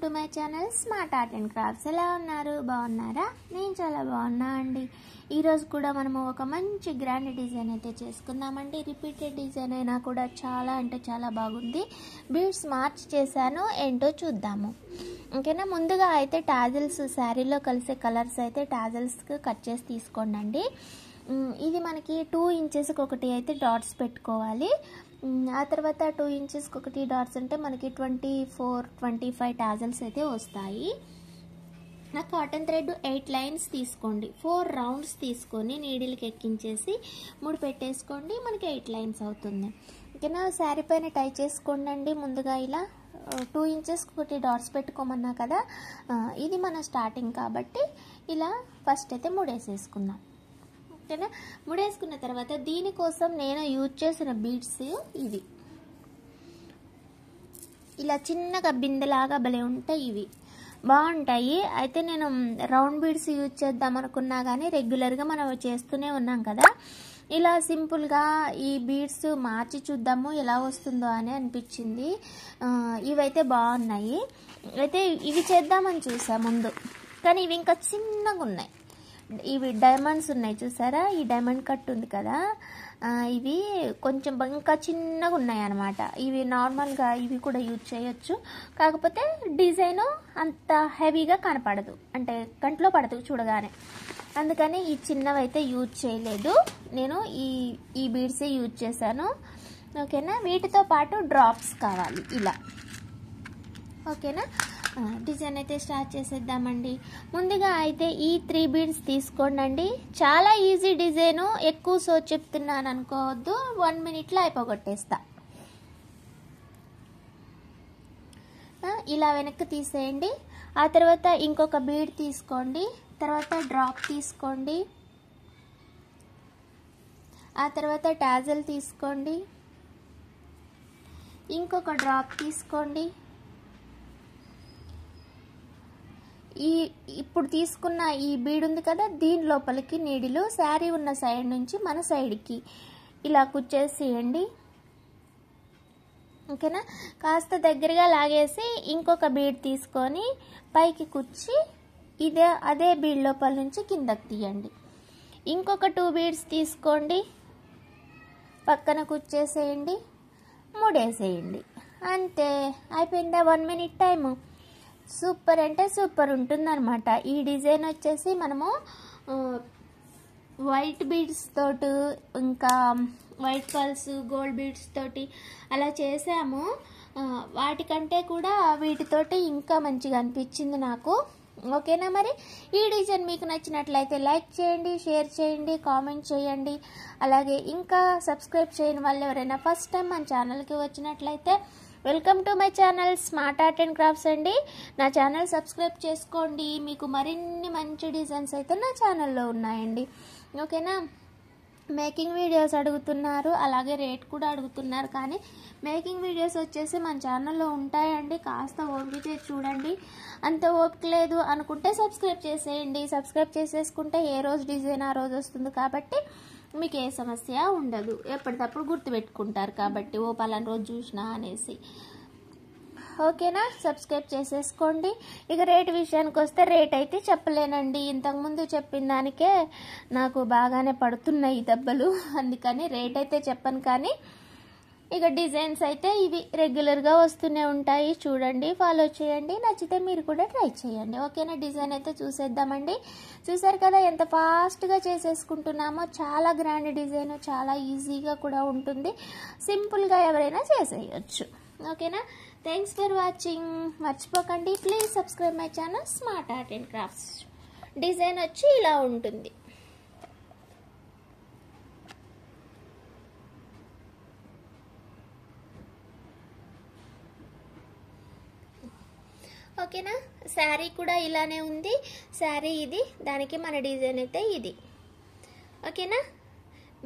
To my channel smart art and crafts. ఎలా ఉన్నారు? బాగున్నారా? నేను చాలా బాగున్నా అండి. ఈరోజు కూడా మనము ఒక మంచి గ్రాండ్ డిజైన్ అయితే చేసుకుందామండి. రిపీటెడ్ డిజైన్ అయినా కూడా చాలా అంటే చాలా బాగుంది. బీడ్స్ మార్చ్ చేశాను, ఏంటో చూద్దాము. ఓకేనా, ముందుగా అయితే టాజిల్స్, శారీలో కలిసే కలర్స్ అయితే టాజిల్స్కి కట్ చేసి తీసుకోండి. ఇది మనకి 2 ఇంచెస్కి ఒకటి అయితే డాట్స్ పెట్టుకోవాలి. ఆ తర్వాత 2 ఇంచెస్కి ఒకటి డాట్స్ అంటే మనకి 24-25 టాజల్స్ అయితే వస్తాయి. నా కాటన్ థ్రెడ్ 8 లైన్స్ తీసుకోండి. 4 రౌండ్స్ తీసుకొని నీడిల్కి ఎక్కించేసి 3 పెట్టేసుకోండి. మనకి 8 లైన్స్ అవుతుంది. ఓకేనా, శారీ పైన టై చేసుకోండి. ముందుగా ఇలా 2 ఇంచెస్కి ఒకటి డాట్స్ పెట్టుకోమన్నా కదా, ఇది మన స్టార్టింగ్ కాబట్టి ఇలా ఫస్ట్ అయితే ముడేసేసుకుందాం. ఓకేనా, ముడేసుకున్న తర్వాత దీనికోసం నేను యూజ్ చేసిన బీడ్స్ ఇవి. ఇలా చిన్నగా బిందెలాగా భలే ఉంటాయి, ఇవి బాగుంటాయి. అయితే నేను రౌండ్ బీడ్స్ యూజ్ చేద్దాం అనుకున్నా కానీ రెగ్యులర్గా మనం చేస్తూనే ఉన్నాం కదా, ఇలా సింపుల్గా ఈ బీడ్స్ మార్చి చూద్దాము ఎలా వస్తుందో అని అనిపించింది. ఇవైతే బాగున్నాయి. అయితే ఇవి చేద్దామని చూసా ముందు, కానీ ఇవి ఇంకా చిన్నగా ఉన్నాయి. ఇవి డైమండ్స్ ఉన్నాయి చూసారా, ఈ డైమండ్ కట్ ఉంది కదా, ఇవి కొంచెం ఇంకా చిన్నగా ఉన్నాయి అన్నమాట. ఇవి నార్మల్గా ఇవి కూడా యూజ్ చేయొచ్చు, కాకపోతే డిజైన్ అంత హెవీగా కనపడదు, అంటే కంట్లో పడదు చూడగానే. అందుకని ఈ చిన్నవి అయితే యూజ్ చేయలేదు నేను, ఈ బీడ్సే యూజ్ చేశాను. ఓకేనా, వీటితో పాటు డ్రాప్స్ కావాలి ఇలా. ఓకేనా, డిజైన్ అయితే స్టార్ట్ చేసేద్దామండి. ముందుగా అయితే ఈ 3 బీడ్స్ తీసుకోండి. చాలా ఈజీ డిజైను, ఎక్కువ సో చెప్తున్నాను అనుకోవద్దు, 1 మినిట్లో అయిపోగొట్టేస్తా. ఇలా వెనక్కి తీసేయండి. ఆ తర్వాత ఇంకొక బీడ్ తీసుకోండి, తర్వాత డ్రాప్ తీసుకోండి, ఆ తర్వాత టాజల్ తీసుకోండి, ఇంకొక డ్రాప్ తీసుకోండి. ఇప్పుడు తీసుకున్న ఈ బీడ్ ఉంది కదా, దీని లోపలికి నీడిలు శారీ ఉన్న సైడ్ నుంచి మన సైడ్కి ఇలా కుచ్చేసేయండి. ఓకేనా, కాస్త దగ్గరగా లాగేసి ఇంకొక బీడ్ తీసుకొని పైకి కుచ్చి అదే బీడ్ లోపల నుంచి కిందకి తీయండి. ఇంకొక 2 బీడ్స్ తీసుకోండి, పక్కన కుచ్చేసేయండి, ముడేసేయండి. అంతే, అయిపోయిందా 1 మినిట్ టైము. సూపర్ అంటే సూపర్ ఉంటుందన్నమాట. ఈ డిజైన్ వచ్చేసి మనము వైట్ బీడ్స్ తోటి, ఇంకా వైట్ పల్స్, గోల్డ్ బీడ్స్ తోటి అలా చేసాము. వాటికంటే కూడా వీటితోటి ఇంకా మంచిగా అనిపించింది నాకు. ఓకేనా, మరి ఈ డిజైన్ మీకు నచ్చినట్లయితే లైక్ చేయండి, షేర్ చేయండి, కామెంట్ చేయండి. అలాగే ఇంకా సబ్స్క్రైబ్ చేయని వాళ్ళు ఎవరైనా ఫస్ట్ టైం మన ఛానల్కి వచ్చినట్లయితే welcome to my channel smart art and crafts అండి. నా ఛానల్ సబ్స్క్రైబ్ చేసుకోండి, మీకు మరిన్ని మంచి డిజైన్స్ అయితే నా ఛానల్లో ఉన్నాయండి. ఓకేనా, మేకింగ్ వీడియోస్ అడుగుతున్నారు, అలాగే రేట్ కూడా అడుగుతున్నారు, కానీ మేకింగ్ వీడియోస్ వచ్చేసి మన ఛానల్లో ఉంటాయండి. కాస్త ఓపిక చూడండి. అంత ఓపిక లేదు అనుకుంటే సబ్స్క్రైబ్ చేసేయండి. సబ్స్క్రైబ్ చేసేసుకుంటే ఏ రోజు డిజైన్ ఆ రోజు వస్తుంది కాబట్టి మీకు ఏ సమస్య ఉండదు. ఎప్పటికప్పుడు గుర్తుపెట్టుకుంటారు కాబట్టి ఓ పలానా రోజు చూసినా అనేసి. ఓకేనా, సబ్స్క్రైబ్ చేసేసుకోండి. ఇక రేట్ విషయానికి వస్తే రేట్ అయితే చెప్పలేనండి. ఇంతకుముందు చెప్పిన దానికే నాకు బాగానే పడుతున్నాయి దెబ్బలు, అందుకని రేట్ అయితే చెప్పను. కానీ ఇక డిజైన్స్ అయితే ఇవి రెగ్యులర్గా వస్తూనే ఉంటాయి. చూడండి, ఫాలో చేయండి, నచ్చితే మీరు కూడా ట్రై చేయండి. ఓకేనా, డిజైన్ అయితే చూసేద్దామండి. చూసారు కదా ఎంత ఫాస్ట్గా చేసేసుకుంటున్నామో. చాలా గ్రాండ్ డిజైన్, చాలా ఈజీగా కూడా ఉంటుంది. సింపుల్గా ఎవరైనా చేసేయచ్చు. ఓకేనా, థ్యాంక్స్ ఫర్ వాచింగ్. మర్చిపోకండి, please subscribe my channel smart art and crafts. Design వచ్చి ఇలా ఉంటుంది. ఓకేనా, శారీ కూడా ఇలానే ఉంది. శారీ ఇది, దానికి మన డిజైన్ అయితే ఇది. ఓకేనా,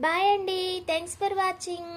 బాయ్ అండి, థ్యాంక్స్ ఫర్ వాచింగ్.